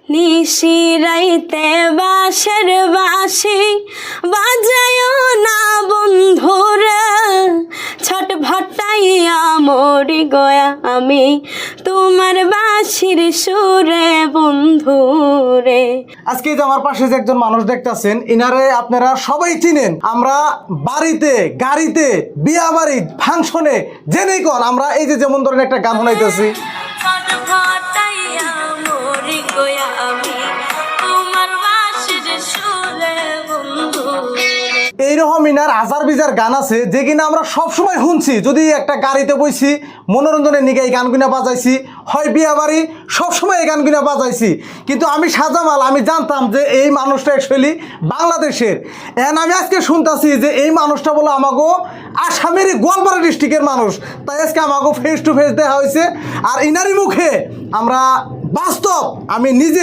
নিশিরাইতে বাঁশের বাঁশি বাজায়ও না বন্ধুরা, ছটফটাইয়া মরি গয়া আমি তোমার বাঁশির সুরে বন্ধুরে। আজকে যে আমার পাশে যে একজন মানুষ দেখতেছেন, ইনারে আপনারা সবাই চিনেন। আমরা বাড়িতে, গাড়িতে, বিয়া বাড়ি, ফাংশনে জেনেই কন আমরা এই যে যেমন ধরেন একটা গান শোনাইতেছি, ছটফটাইয়া মরি গয়া আমি তোমার বাঁশির সুরে বন্ধুরে। এইরকম ইনার হাজার বিজার গান আছে যে কিনা আমরা সবসময় শুনছি। যদি একটা গাড়িতে বইছি, মনোরঞ্জনের নিগে এই গানগুনা বাজাইছি, হয় বিয়া বাড়ি, সবসময় এই গানগুনা বাজাইছি। কিন্তু আমি সাজামাল, আমি জানতাম যে এই মানুষটা অ্যাকচুয়ালি বাংলাদেশের। এখন আমি আজকে শুনতেছি যে এই মানুষটা বলে আমাগো আসামের গোয়ালপাড়া ডিস্ট্রিক্টের মানুষ। তাই আজকে আমাগো ফেস টু ফেস দেখা হয়েছে। আর ইনারই মুখে আমরা বাস্তব, আমি নিজে